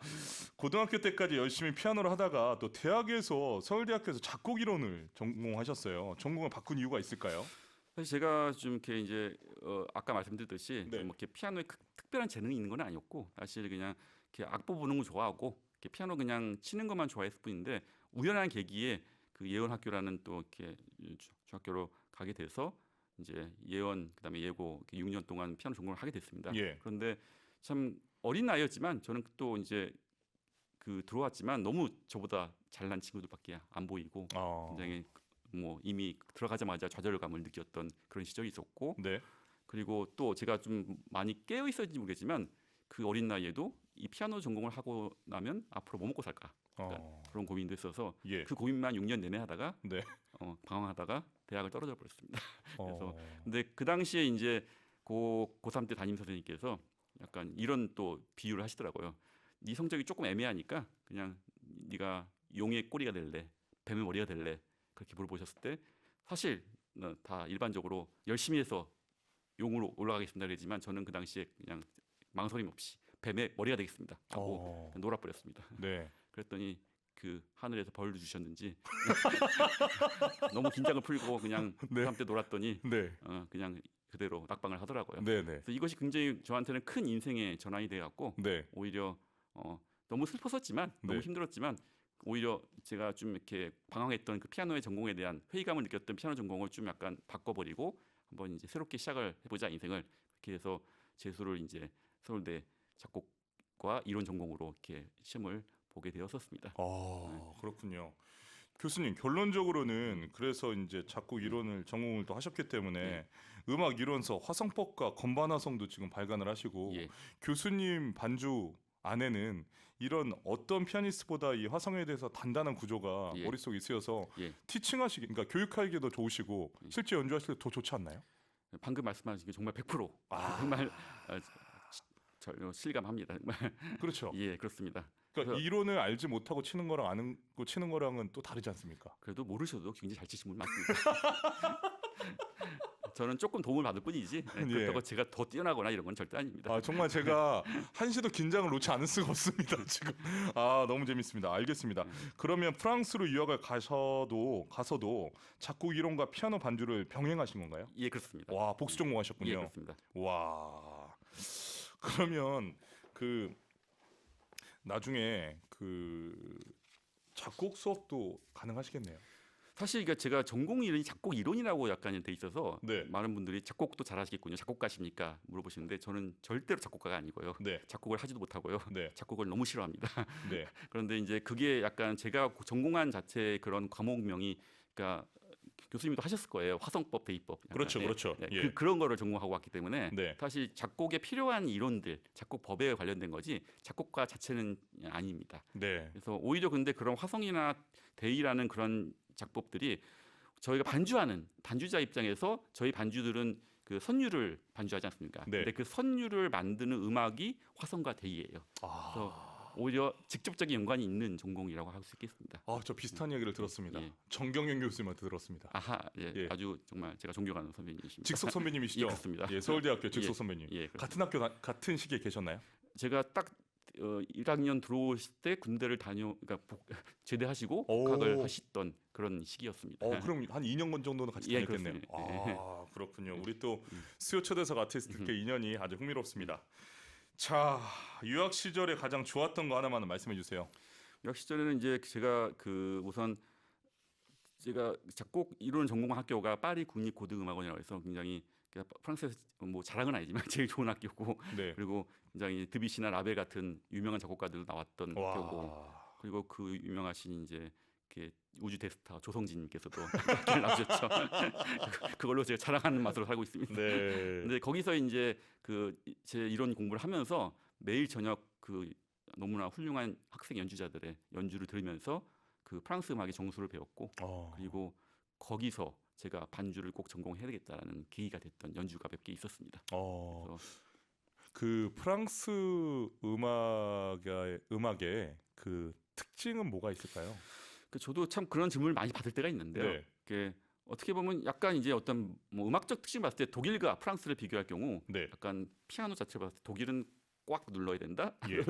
고등학교 때까지 열심히 피아노를 하다가 또 대학에서 서울대학교에서 작곡 이론을 전공하셨어요. 전공을 바꾼 이유가 있을까요? 사실 제가 좀 이렇게 이제 아까 말씀드렸듯이 네. 좀 이렇게 피아노에 특별한 재능이 있는 건 아니었고 사실 그냥 이렇게 악보 보는 거 좋아하고 이렇게 피아노 그냥 치는 것만 좋아했을 뿐인데 우연한 계기에 그 예원학교라는 또 이렇게 중학교로 가게 돼서 이제 예원 그다음에 예고 이렇게 6년 동안 피아노 전공을 하게 됐습니다. 예. 그런데 참 어린 나이였지만 저는 또 이제 그 들어왔지만 너무 저보다 잘난 친구들밖에 안 보이고 굉장히 뭐 이미 들어가자마자 좌절감을 느꼈던 그런 시절이 있었고 네. 그리고 또 제가 좀 많이 깨어 있었는지 모르겠지만 그 어린 나이에도 이 피아노 전공을 하고 나면 앞으로 뭐 먹고 살까 그런 고민도 있어서 예. 그 고민만 6년 내내 하다가 네. 방황하다가 대학을 떨어져 버렸습니다. 그래서 어. 근데 그 당시에 이제 고3 때 담임 선생님께서 약간 이런 또 비유를 하시더라고요. 네 성적이 조금 애매하니까 그냥 네가 용의 꼬리가 될래, 뱀의 머리가 될래 그렇게 물어보셨을 때 사실 다 일반적으로 열심히 해서 용으로 올라가겠습니다 그랬지만 저는 그 당시에 그냥 망설임 없이 뱀의 머리가 되겠습니다 하고 놀아버렸습니다. 네. 그랬더니 그 하늘에서 벌을 주셨는지 너무 긴장을 풀고 그냥 네. 고3 때 놀았더니 네. 그냥 그대로 낙방을 하더라고요. 네, 네. 그래서 이것이 굉장히 저한테는 큰 인생의 전환이 돼갖고 네. 오히려 너무 슬펐었지만 너무 네. 힘들었지만 오히려 제가 좀 이렇게 방황했던 그 피아노의 전공에 대한 회의감을 느꼈던 피아노 전공을 좀 약간 바꿔버리고 한번 이제 새롭게 시작을 해보자 인생을 그렇게 해서 재수를 이제 서울대 작곡과 이론 전공으로 이렇게 시험을 보게 되었었습니다. 그렇군요. 교수님 결론적으로는 그래서 이제 작곡 이론을 전공을 또 하셨기 때문에 네. 음악 이론서 화성법과 건반화성도 지금 발간을 하시고 예. 교수님 반주 안에는 이런 어떤 피아니스트보다 이 화성에 대해서 단단한 구조가 예. 머릿속에 있어서 예. 티칭하시기 그러니까 교육하기도 좋으시고 실제 연주하실 때 더 좋지 않나요? 방금 말씀하신 게 정말 100% 정말 실감합니다. 정말 그렇죠. 예 그렇습니다. 그러니까 그래서- 이론을 알지 못하고 치는 거랑 아는 거 치는 거랑은 또 다르지 않습니까? 그래도 모르셔도 굉장히 잘 치신 분 많습니다. 저는 조금 도움을 받을 뿐이지 그렇다고 제가 더 뛰어나거나 이런 건 절대 아닙니다. 정말 제가 한시도 긴장을 놓지 않을 수가 없습니다. 지금 너무 재밌습니다. 알겠습니다. 그러면 프랑스로 유학을 가서도 작곡 이론과 피아노 반주를 병행하신 건가요? 예 그렇습니다. 와 복수 전공하셨군요. 예 그렇습니다. 와 그러면 그 나중에 그 작곡 수업도 가능하시겠네요. 사실 그러니까 제가 전공 이론이 작곡 이론이라고 약간 돼 있어서 네. 많은 분들이 작곡도 잘하시겠군요. 작곡가십니까? 물어보시는데 저는 절대로 작곡가가 아니고요. 네. 작곡을 하지도 못하고요. 네. 작곡을 너무 싫어합니다. 네. 그런데 이제 그게 약간 제가 전공한 자체의 그런 과목명이 그러니까 교수님도 하셨을 거예요. 화성법, 대입법. 약간. 그렇죠, 그렇죠. 네, 예. 그런 거를 전공하고 왔기 때문에 네. 사실 작곡에 필요한 이론들, 작곡 법에 관련된 거지 작곡가 자체는 아닙니다. 네. 그래서 오히려 근데 그런 화성이나 대의라는 그런 작법들이 저희가 반주하는 반주자 입장에서 저희 반주들은 그 선율을 반주하지 않습니까? 네. 근데 그 선율을 만드는 음악이 화성과 대의예요. 그래서 오히려 직접적인 연관이 있는 전공이라고 할 수 있겠습니다. 저 비슷한 얘기를 들었습니다. 예. 정경영 교수님한테 들었습니다. 아하, 예, 예. 아주 정말 제가 존경하는 선배님이십니다. 직속 선배님이시죠? 예, 그렇습니다. 예, 서울대학교 직속 예. 선배님. 예, 그렇습니다. 같은 학교 같은 시기에 계셨나요? 제가 딱 1학년 들어오실 때 군대를 그러니까 제대하시고 오. 복학을 하시던 그런 시기였습니다. 그럼 한 2년 정도는 같이 예, 다녔겠네요. 그렇습니다. 그렇군요. 우리 또 수요 초대석 아티스트께 인연이 아주 흥미롭습니다. 자, 유학 시절에 가장 좋았던 거 하나만 말씀해 주세요. 유학 시절에는 이제 제가 우선 제가 작곡 이론 전공 학교가 파리 국립고등음악원이라고 해서 굉장히 프랑스에서 뭐 자랑은 아니지만 제일 좋은 학교고 네. 그리고 굉장히 드뷔시나 라벨 같은 유명한 작곡가들 나왔던 학교고 와. 그리고 그 유명하신 이제 우주 대스타 조성진님께서도 학교를 나오셨죠. 그걸로 제가 자랑하는 맛으로 살고 있습니다. 네. 근데 거기서 이제 제 이론 공부를 하면서 매일 저녁 너무나 훌륭한 학생 연주자들의 연주를 들으면서 프랑스 음악의 정수를 배웠고 그리고 거기서 제가 반주를 꼭 전공해야 되겠다라는 계기가 됐던 연주가 몇 개 있었습니다. 그 프랑스 음악의 그 특징은 뭐가 있을까요? 저도 참 그런 질문을 많이 받을 때가 있는데요. 네. 어떻게 보면 약간 이제 어떤 뭐 음악적 특징 봤을 때 독일과 프랑스를 비교할 경우 네. 약간 피아노 자체를 봤을 때 독일은 꽉 눌러야 된다. 예.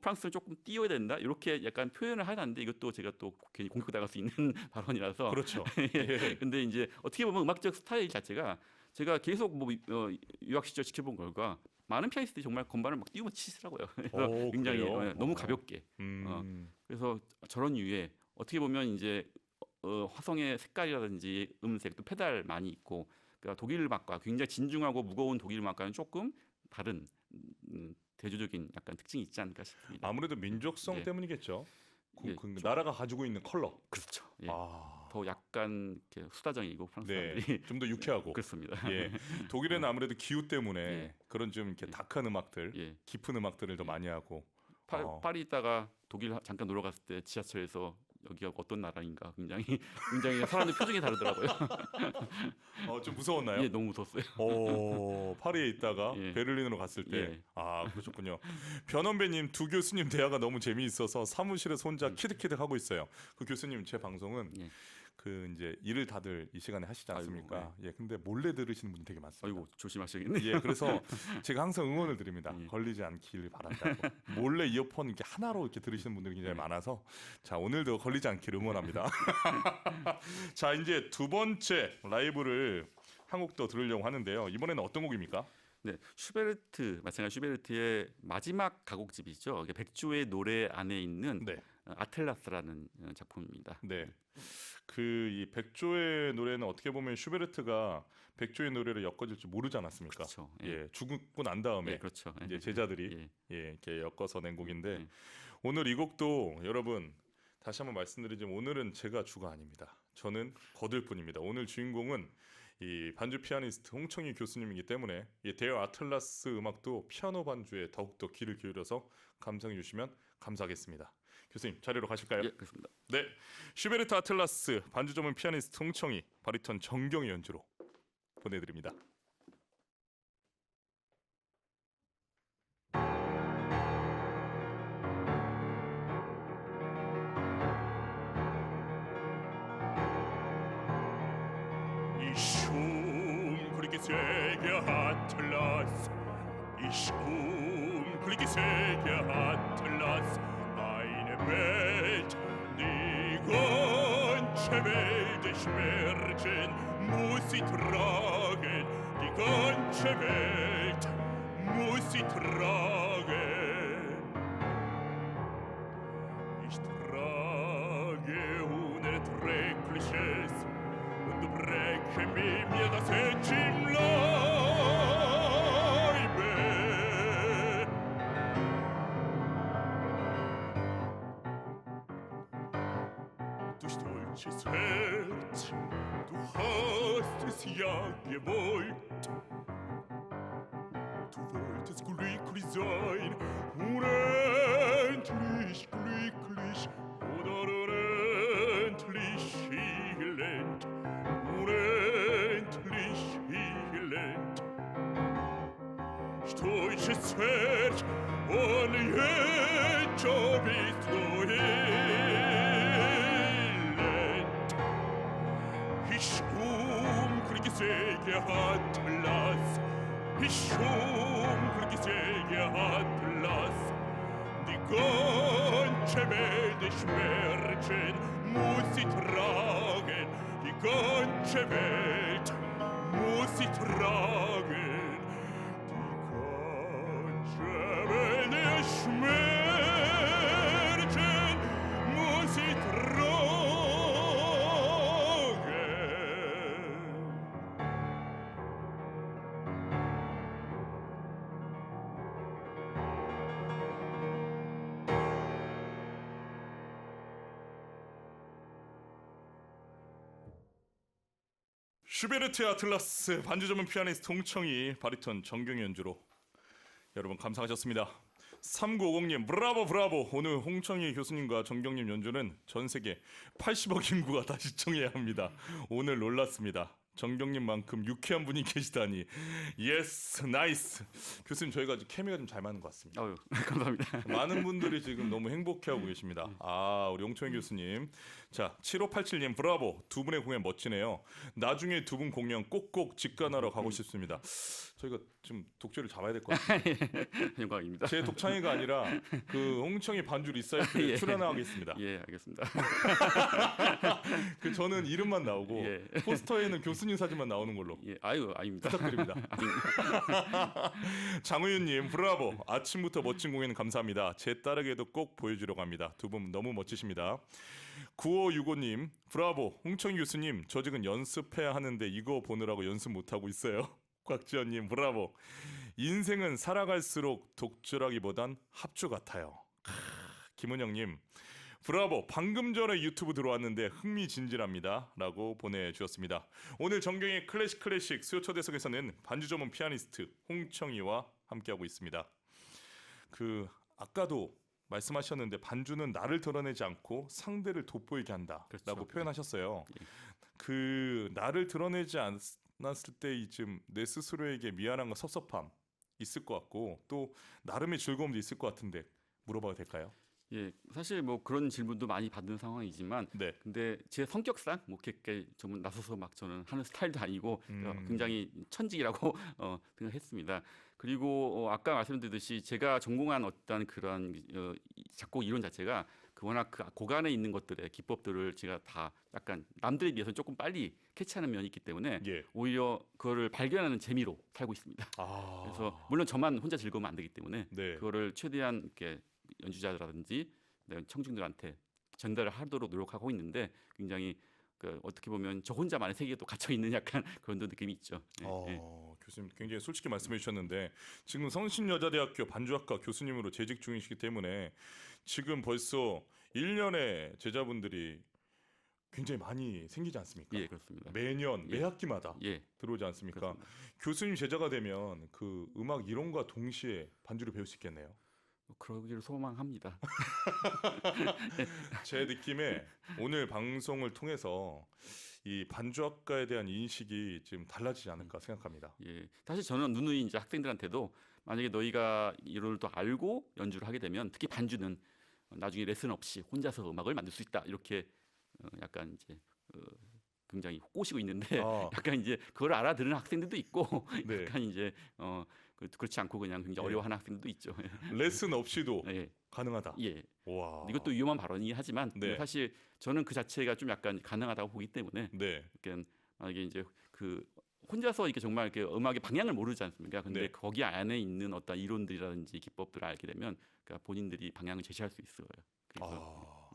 프랑스는 조금 띄워야 된다. 이렇게 약간 표현을 하는데 이것도 제가 또 괜히 공격당할 수 있는 발언이라서. 그렇죠. 예. 근데 이제 어떻게 보면 음악적 스타일 자체가 제가 계속 유학 시절 지켜본 결과 많은 피아니스트들이 정말 건반을 막 띄우면 치시더라고요. 그래서 굉장히 그래요? 너무 가볍게. 그래서 저런 이유에 어떻게 보면 이제 화성의 색깔이라든지 음색 또 페달 많이 있고 그러니까 독일 음악과 굉장히 진중하고 무거운 독일 음악과는 조금 다른 대조적인 약간 특징이 있지 않을까 싶습니다. 아무래도 민족성 예. 때문이겠죠. 예, 나라가 가지고 있는 컬러. 그렇죠. 예. 더 약간 이렇게 수다적이고 프랑스 네. 사람들이 좀 더 유쾌하고. 그렇습니다. 예. 독일에는 아무래도 기후 때문에 예. 그런 좀 이렇게 다크한 음악들, 예. 깊은 음악들을 더 많이 하고. 파리 있다가 독일 잠깐 놀러 갔을 때 지하철에서 여기가 어떤 나라인가 굉장히 사람들 표정이 다르더라고요. 좀 무서웠나요? 예, 너무 무서웠어요. 파리에 있다가 예. 베를린으로 갔을 때. 예. 그러셨군요. 변원배님 두 교수님 대화가 너무 재미있어서 사무실에서 혼자 키득키득 하고 있어요. 그 교수님 제 방송은 예. 이제 일을 다들 이 시간에 하시지 않습니까? 아이고, 예, 근데 몰래 들으시는 분이 되게 많습니다. 아이고 조심하셔야겠네요. 예, 그래서 제가 항상 응원을 드립니다. 예. 걸리지 않기를 바란다고. 몰래 이어폰 이렇게 하나로 이렇게 들으시는 분들이 굉장히 많아서 자 오늘도 걸리지 않기를 응원합니다. 자 이제 두 번째 라이브를 한 곡 더 들으려고 하는데요. 이번에는 어떤 곡입니까? 네, 마찬가지 슈베르트의 마지막 가곡집이죠. 이게 백조의 노래 안에 있는 네, 아틀라스라는 작품입니다. 네. 이 백조의 노래는 어떻게 보면 슈베르트가 백조의 노래를 엮어줄 줄 모르지 않았습니까? 그렇죠. 예, 죽고 난 다음에 예, 그렇죠. 이제 제자들이 예. 이렇게 엮어서 낸 곡인데 예. 오늘 이 곡도 여러분 다시 한번 말씀드리지만 오늘은 제가 주가 아닙니다. 저는 거들 뿐입니다. 오늘 주인공은 이 반주 피아니스트 홍청희 교수님이기 때문에 이 데어 아틀라스 음악도 피아노 반주에 더욱더 귀를 기울여서 감상해 주시면 감사하겠습니다. 교수님 자리로 가실까요? 예, 그렇습니다. 네, 슈베르트 아틀라스 반주 전문 피아니스트 홍청희, 바리톤 정경의 연주로 보내드립니다. Ich umkriege Atlas. Ich umkriege Atlas. Eine Welt, die ganze Welt der Schmerzen muss sie tragen. Die ganze Welt muss sie tragen. Ich trage Unerträgliches und breche mir das Herz im Leibe. Du stolzes Herz, du hast es ja gewollt. Du wolltest glücklich sein, unendlich glücklich oder unendlich elend, unendlich elend. Stolzes Herz, und jetzt bist du elend. Ich umkriege Atlas. Ich umkriege Atlas. ganze Welt ist Märchen, muss sie tragen. Die ganze Welt muss sie tragen. Die ganze Welt ist Märchen, muss sie tragen. 슈베르트 아틀라스 반주 전문 피아니스트 홍청이 바리톤 정경 연주로 여러분 감상하셨습니다. 3950님 브라보 브라보. 오늘 홍청희 교수님과 정경님 연주는 전 세계 80억 인구가 다 시청해야 합니다. 오늘 놀랐습니다. 정경님만큼 유쾌한 분이 계시다니. 예스 나이스. 교수님 저희가 케미가 좀 잘 맞는 것 같습니다. 아유, 감사합니다. 많은 분들이 지금 너무 행복해하고 계십니다. 아 우리 홍청희 교수님. 자 7587님 브라보. 두 분의 공연 멋지네요. 나중에 두 분 공연 꼭꼭 직관하러 가고 싶습니다. 저희가 좀 독재를 잡아야 될 것 같아요. 영광입니다. 제 독창이가 아니라 그 홍청희 반주 리사이트에 예. 출연하겠습니다. 예, 알겠습니다. 그 저는 이름만 나오고 예. 포스터에는 교수님 사진만 나오는 걸로 예, 아유, 아닙니다. 부탁드립니다. 장우윤님 브라보. 아침부터 멋진 공연 감사합니다. 제 딸에게도 꼭 보여주려고 합니다. 두 분 너무 멋지십니다. 9565님 브라보. 홍청희 교수님 저 지금 연습해야 하는데 이거 보느라고 연습 못하고 있어요. 곽지연님 브라보. 인생은 살아갈수록 독주라기보단 합주 같아요. 김은영님 브라보. 방금 전에 유튜브 들어왔는데 흥미진진합니다 라고 보내주셨습니다. 오늘 정경의 클래식 수요 초대석에서는 반주 전문 피아니스트 홍청희와 함께하고 있습니다. 그 아까도 말씀하셨는데 반주는 나를 드러내지 않고 상대를 돋보이게 한다라고 그렇죠. 표현하셨어요. 예. 그 나를 드러내지 않았을 때 이쯤 내 스스로에게 미안함과 섭섭함 있을 것 같고 또 나름의 즐거움도 있을 것 같은데 물어봐도 될까요? 예, 사실 뭐 그런 질문도 많이 받는 상황이지만, 네. 근데 제 성격상 뭐 이렇게 좀 나서서 막 저는 하는 스타일도 아니고 굉장히 천직이라고 생각했습니다. 그리고 아까 말씀드렸듯이 제가 전공한 어떤 그런 작곡 이론 자체가 그 워낙 그 고간에 있는 것들의 기법들을 제가 다 약간 남들에 비해서 조금 빨리 캐치하는 면이 있기 때문에 예. 오히려 그거를 발견하는 재미로 살고 있습니다. 아. 그래서 물론 저만 혼자 즐거우면 안 되기 때문에 네. 그거를 최대한 이렇게 연주자들라든지 청중들한테 전달을 하도록 노력하고 있는데 굉장히 그 어떻게 보면 저 혼자만의 세계에 또 갇혀 있는 약간 그런 느낌이 있죠. 예, 예. 교수님 굉장히 솔직히 말씀해 주셨는데 지금 성신여자대학교 반주학과 교수님으로 재직 중이시기 때문에 지금 벌써 1년의 제자분들이 굉장히 많이 생기지 않습니까? 예, 그렇습니다. 매년 예. 매 학기마다 예, 들어오지 않습니까? 그렇습니다. 교수님 제자가 되면 그 음악 이론과 동시에 반주를 배울 수 있겠네요. 그러기를 소망합니다. 제 느낌에 오늘 방송을 통해서 이 반주학과에 대한 인식이 지금 달라지지 않을까 생각합니다. 예, 사실 저는 누누이 이제 학생들한테도 만약에 너희가 이론을 또 알고 연주를 하게 되면 특히 반주는 나중에 레슨 없이 혼자서 음악을 만들 수 있다 이렇게 약간 이제 굉장히 꼬시고 있는데 아. 약간 이제 그걸 알아들은 학생들도 있고 네. 약간 이제 그렇지 않고 그냥 굉장히 예. 어려워하는 학생들도 있죠. 레슨 없이도 예, 가능하다. 예. 와. 이것도 위험한 발언이긴 하지만 네. 사실 저는 그 자체가 좀 약간 가능하다고 보기 때문에 네. 그러니까 만약에 이제 그 혼자서 이렇게 정말 이렇게 음악의 방향을 모르지 않습니까? 근데 네. 거기 안에 있는 어떤 이론들이라든지 기법들을 알게 되면 그러니까 본인들이 방향을 제시할 수 있어요. 그래서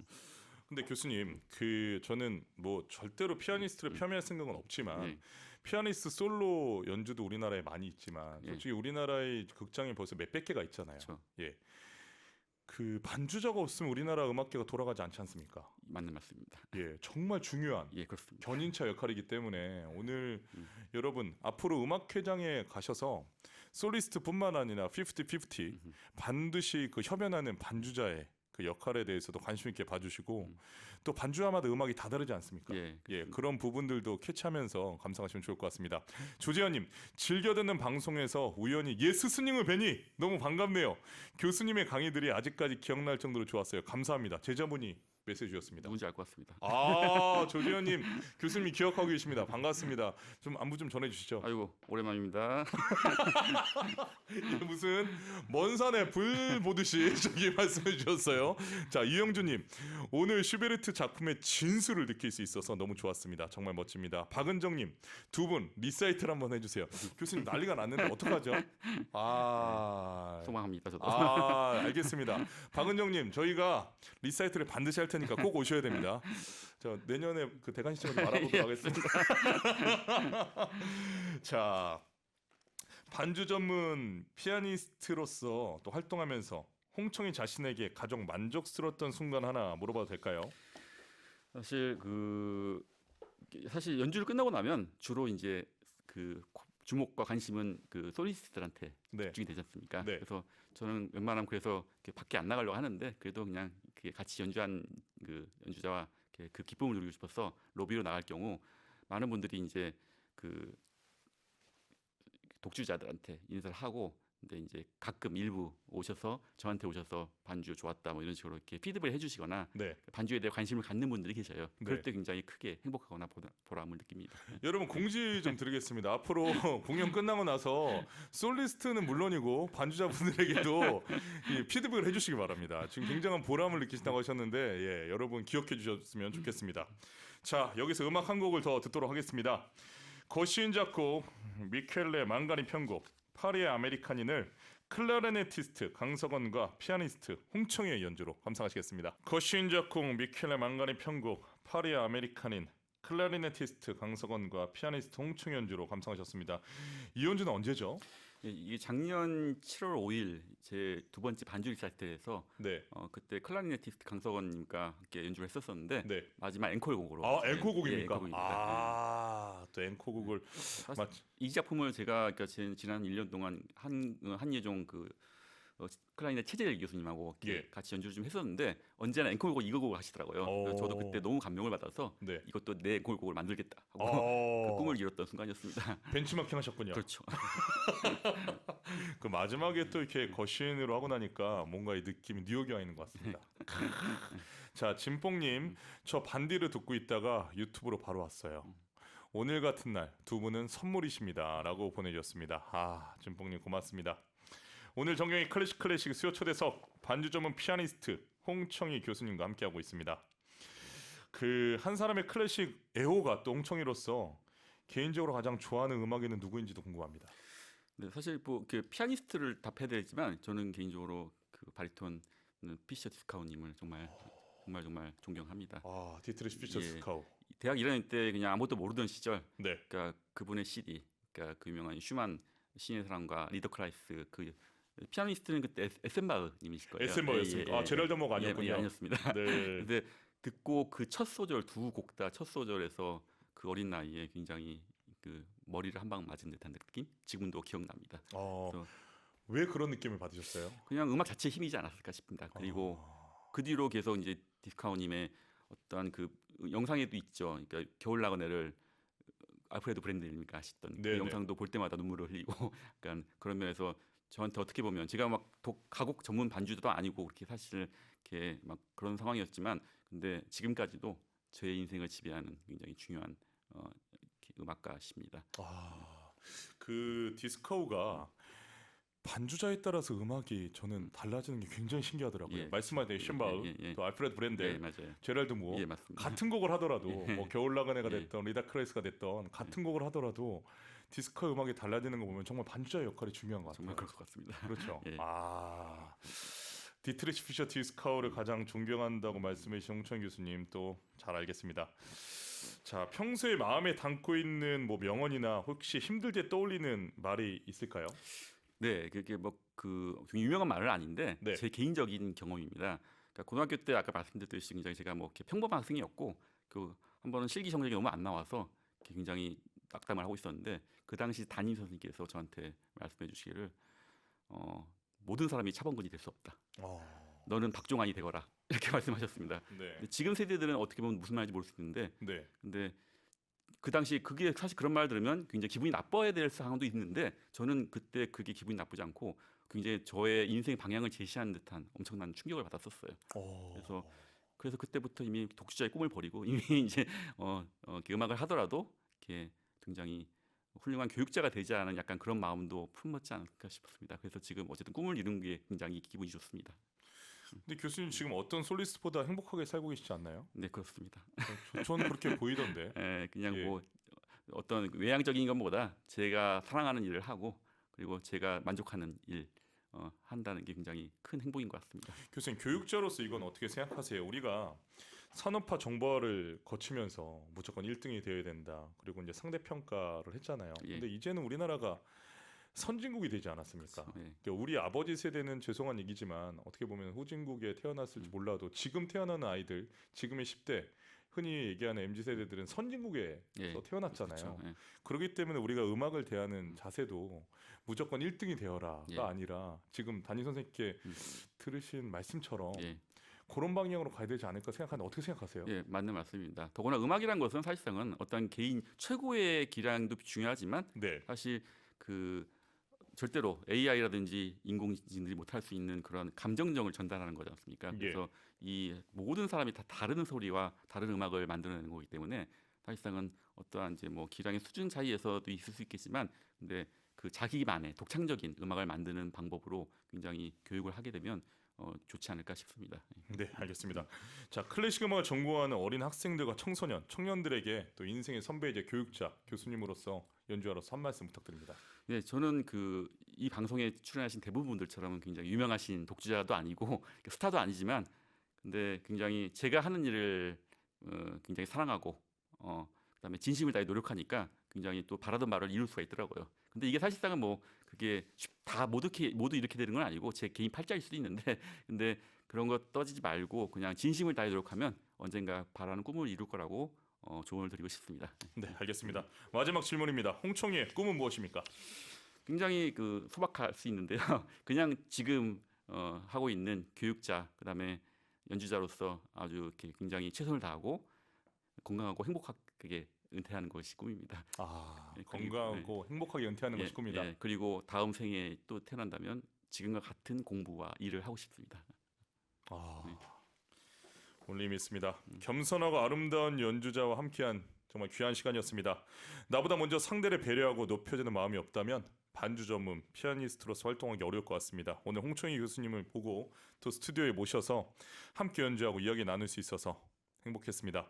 근데 교수님 그 저는 뭐 절대로 피아니스트를 폄훼할 생각은 없지만 예. 피아니스트 솔로 연주도 우리나라에 많이 있지만 예. 솔직히 우리나라의 극장이 벌써 몇백 개가 있잖아요. 그렇죠. 예. 그 반주자가 없으면 우리나라 음악계가 돌아가지 않지 않습니까? 맞는 말씀입니다. 예, 정말 중요한 예, 그렇습니다. 견인차 역할이기 때문에 오늘 여러분 앞으로 음악회장에 가셔서 솔리스트뿐만 아니라 50-50 반드시 그 협연하는 반주자의 그 역할에 대해서도 관심 있게 봐주시고 또 반주자마다 음악이 다 다르지 않습니까? 예, 예, 그런 부분들도 캐치하면서 감상하시면 좋을 것 같습니다. 조재현님, 즐겨 듣는 방송에서 우연히 스승님을 뵈니 너무 반갑네요. 교수님의 강의들이 아직까지 기억날 정도로 좋았어요. 감사합니다. 제자분이 메시지 주셨습니다. 누군지 알 것 같습니다. 아, 조지현님 교수님이 기억하고 계십니다. 반갑습니다. 좀 안부 좀 전해주시죠. 아이고 오랜만입니다. 이게 무슨 먼 산에 불 보듯이 저기 말씀해 주셨어요. 자, 이영주님 오늘 슈베르트 작품의 진수를 느낄 수 있어서 너무 좋았습니다. 정말 멋집니다. 박은정님 두 분 리사이틀 한번 해주세요. 교수님 난리가 났는데 어떡하죠? 소망합니다. 저도. 알겠습니다. 박은정님 저희가 리사이틀을 반드시 할 테니까 꼭 오셔야 됩니다. 저 내년에 그 대관 시청에서 말아보도록 하겠습니다. 자, 반주 전문 피아니스트로서 또 활동하면서 홍청이 자신에게 가장 만족스러웠던 순간 하나 물어봐도 될까요? 사실 연주를 끝나고 나면 주로 이제 그 주목과 관심은 그 솔리스트들한테 네. 집중이 되지 않습니까? 네. 그래서 저는 웬만하면 그래서 이렇게 밖에 안 나가려고 하는데 그래도 그냥 같이 연주한 그 연주자와 그 기쁨을 누리고 싶어서 로비로 나갈 경우 많은 분들이 이제 그 독주자들한테 인사를 하고 근데 이제 가끔 일부 오셔서 저한테 오셔서 반주 좋았다 뭐 이런 식으로 이렇게 피드백을 해주시거나 네. 반주에 대해 관심을 갖는 분들이 계셔요. 그럴 네. 때 굉장히 크게 행복하거나 보람을 느낍니다. 여러분 공지 좀 드리겠습니다. 앞으로 공연 끝나고 나서 솔리스트는 물론이고 반주자분들에게도 이 피드백을 해주시기 바랍니다. 지금 굉장한 보람을 느끼신다고 하셨는데 예, 여러분 기억해 주셨으면 좋겠습니다. 자, 여기서 음악 한 곡을 더 듣도록 하겠습니다. 거시인 작곡 미켈레 망가니 편곡 파리의 아메리카닌을 클라리네티스트 강석원과 피아니스트 홍청이의 연주로 감상하시겠습니다. 거시인 작곡 미켈레 망가니 편곡 파리의 아메리카닌 클라리네티스트 강석원과 피아니스트 홍청이 연주로 감상하셨습니다. 이 연주는 언제죠? 이게 작년 7월 5일 제 두 번째 반주 리사이틀에서 네. 그때 클라리네티스트 강석원님과 함께 연주를 했었었는데 네. 마지막 앵콜곡으로 아, 앵콜곡입니까? 앵콜곡입니다. 또 앵콜곡을 사실 이 작품을 제가 그러니까 지난 1년 동안 한예종 클라리넷 최재일 교수님하고 예. 같이 연주를 좀 했었는데 언제나 앵콜곡 이거곡을 하시더라고요. 그래서 저도 그때 너무 감명을 받아서 네. 이것도 내 앵콜곡을 만들겠다 하고 그 꿈을 이뤘던 순간이었습니다. 벤치마킹 하셨군요. 그렇죠. 그 마지막에 또 이렇게 거신으로 하고 나니까 뭔가 이 느낌이 뉴욕에 와 있는 것 같습니다. 자, 진뽕님 저 반디를 듣고 있다가 유튜브로 바로 왔어요. 오늘 같은 날 두 분은 선물이십니다라고 보내주셨습니다. 아, 진뽕님 고맙습니다. 오늘 정경희 클래식 수요 초대석 반주 전문 피아니스트 홍청희 교수님과 함께하고 있습니다. 그 한 사람의 클래식 애호가 또 홍청이로서 개인적으로 가장 좋아하는 음악인은 누구인지도 궁금합니다. 네, 사실 그 피아니스트를 답해야 되지만 저는 개인적으로 그 바리톤 피셔 디스카우님을 정말 존경합니다. 아, 디트리시 피셔 예. 디스카우. 대학 1학년 때 그냥 아무것도 모르던 시절, 네. 그러니까 그분의 CD, 그러니까 그 유명한 슈만 신의 사랑과 리더 클라이스 그 피아니스트는 그때 에센바흐님이실 거예요. 에센바흐였습니까? 아, 제랄드 모가 아니었군요. 예, 아니었습니다. 네. 근데 듣고 그 첫 소절 두 곡 다 첫 소절에서 그 어린 나이에 굉장히 그 머리를 한 방 맞은 듯한 느낌 지금도 기억납니다. 그래서 왜 그런 느낌을 받으셨어요? 그냥 음악 자체의 힘이지 않았을까 싶습니다. 그리고 그 뒤로 계속 이제 디스카우님의 어떤 그 영상에도 있죠. 그러니까 겨울 나그네를 알프레드 브랜델님이 하시던 그 영상도 볼 때마다 눈물을 흘리고 약간 그런 면에서 저한테 어떻게 보면 제가 막 가곡 전문 반주도 아니고 그렇게 사실 이렇게 막 그런 상황이었지만 근데 지금까지도 제 인생을 지배하는 굉장히 중요한 음악가십니다. 그 디스카우가 반주자에 따라서 음악이 저는 달라지는 게 굉장히 신기하더라고요. 예, 말씀하신 쉔바흐, 또 알프레드 브랜델, 맞아요. 제랄드 모 맞습니다. 같은 곡을 하더라도 뭐 겨울 나그네가 됐던 리더 클라이스가 됐던 같은 곡을 하더라도 디스카 음악이 달라지는 거 보면 정말 반주자의 역할이 중요한 것 같아요. 정말 그럴 것 같습니다. 그렇죠. 예. 디트리시 피셔 디스카우를 가장 존경한다고 말씀해 주신 홍천 교수님 또 잘 알겠습니다. 자, 평소에 마음에 담고 있는 뭐 명언이나 혹시 힘들 때 떠올리는 말이 있을까요? 네, 그게 뭐 그 유명한 말은 아닌데 네. 제 개인적인 경험입니다. 그러니까 고등학교 때 아까 말씀드렸듯이 굉장히 제가 뭐 이렇게 평범한 학생이었고 그 한 번은 실기 성적이 너무 안 나와서 굉장히 낙담을 하고 있었는데 그 당시 담임 선생님께서 저한테 말씀해 주시기를 모든 사람이 차범근이 될 수 없다. 너는 박종환이 되거라 이렇게 말씀하셨습니다. 네. 근데 지금 세대들은 어떻게 보면 무슨 말인지 모를 수 있는데 네. 근데 그 당시 그게 사실 그런 말 들으면 굉장히 기분이 나빠야 될 상황도 있는데 저는 그때 그게 기분이 나쁘지 않고 굉장히 저의 인생 방향을 제시하는 듯한 엄청난 충격을 받았었어요. 그래서 그래서 그때부터 이미 독주자의 꿈을 버리고 이미 이제 이렇게 음악을 하더라도 이렇게 굉장히 훌륭한 교육자가 되지 않은 약간 그런 마음도 품었지 않을까 싶습니다. 그래서 지금 어쨌든 꿈을 이룬 게 굉장히 기분이 좋습니다. 근데 교수님 지금 어떤 솔리스트보다 행복하게 살고 계시지 않나요? 네, 그렇습니다. 저는 그렇게 보이던데. 그냥 예. 뭐 어떤 외향적인 것보다 제가 사랑하는 일을 하고 그리고 제가 만족하는 일 한다는 게 굉장히 큰 행복인 것 같습니다. 교수님 교육자로서 이건 어떻게 생각하세요? 우리가 산업화 정보화를 거치면서 무조건 1등이 되어야 된다. 그리고 이제 상대 평가를 했잖아요. 예. 근데 이제는 우리나라가 선진국이 되지 않았습니까? 그렇죠. 예. 그러니까 우리 아버지 세대는 죄송한 얘기지만 어떻게 보면 후진국에 태어났을지 몰라도 지금 태어나는 아이들, 지금의 10대 흔히 얘기하는 MZ 세대들은 선진국에서 예. 태어났잖아요. 그렇죠. 예. 그렇기 때문에 우리가 음악을 대하는 자세도 무조건 1등이 되어라가 예. 아니라 지금 담임 선생님께 들으신 말씀처럼 예. 그런 방향으로 가야 되지 않을까 생각하는데 어떻게 생각하세요? 예, 맞는 말씀입니다. 더구나 음악이란 것은 사실상은 어떤 개인 최고의 기량도 중요하지만 네. 사실 그 절대로 AI라든지 인공지능들이 못할 수 있는 그런 감정정을 전달하는 거지 않습니까? 예. 그래서 이 모든 사람이 다 다른 소리와 다른 음악을 만들어내는 거기 때문에 사실상은 어떠한 이제 뭐 기량의 수준 차이에서도 있을 수 있겠지만, 근데 그 자기만의 독창적인 음악을 만드는 방법으로 굉장히 교육을 하게 되면 좋지 않을까 싶습니다. 네, 알겠습니다. 자, 클래식 음악을 전공하는 어린 학생들과 청소년, 청년들에게 또 인생의 선배이자 교육자, 교수님으로서 연주자로서 한 말씀 부탁드립니다. 네, 저는 그 이 방송에 출연하신 대부분 분들처럼 굉장히 유명하신 독주자도 아니고 스타도 아니지만, 근데 굉장히 제가 하는 일을 굉장히 사랑하고 그다음에 진심을 다해 노력하니까 굉장히 또 바라던 바를 이룰 수가 있더라고요. 근데 이게 사실상은 뭐 그게 다 모두 이렇게 되는 건 아니고 제 개인 팔자일 수도 있는데, 근데 그런 거 떠지지 말고 그냥 진심을 다해 노력하면 언젠가 바라는 꿈을 이룰 거라고 조언을 드리고 싶습니다. 네, 알겠습니다. 마지막 질문입니다. 홍총이의 꿈은 무엇입니까? 굉장히 그 소박할 수 있는데요. 그냥 지금 하고 있는 교육자, 그다음에 연주자로서 아주 이렇게 굉장히 최선을 다하고 건강하고 행복하게 은퇴하는 것이 꿈입니다. 아, 예, 건강하고 행복하게 은퇴하는 것이 꿈이다. 예, 그리고 다음 생에 또 태어난다면 지금과 같은 공부와 일을 하고 싶습니다. 아, 오늘 의미 있습니다. 겸손하고 아름다운 연주자와 함께한 정말 귀한 시간이었습니다. 나보다 먼저 상대를 배려하고 높여주는 마음이 없다면 반주 전문 피아니스트로서 활동하기 어려울 것 같습니다. 오늘 홍총희 교수님을 보고 또 스튜디오에 모셔서 함께 연주하고 이야기 나눌 수 있어서 행복했습니다.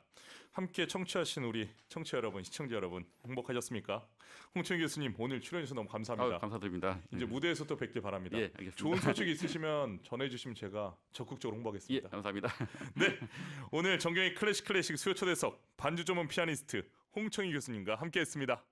함께 청취하신 우리 청취자 여러분, 시청자 여러분 행복하셨습니까? 홍총희 교수님 오늘 출연해 주셔서 너무 감사합니다. 감사드립니다. 이제 무대에서 또 뵙길 바랍니다. 예, 알겠습니다. 좋은 소식 있으시면 전해주시면 제가 적극적으로 예, 홍보하겠습니다. 감사합니다. 네, 오늘 정경희 클래식 수요 초대석 반주 전문 피아니스트 홍총희 교수님과 함께했습니다.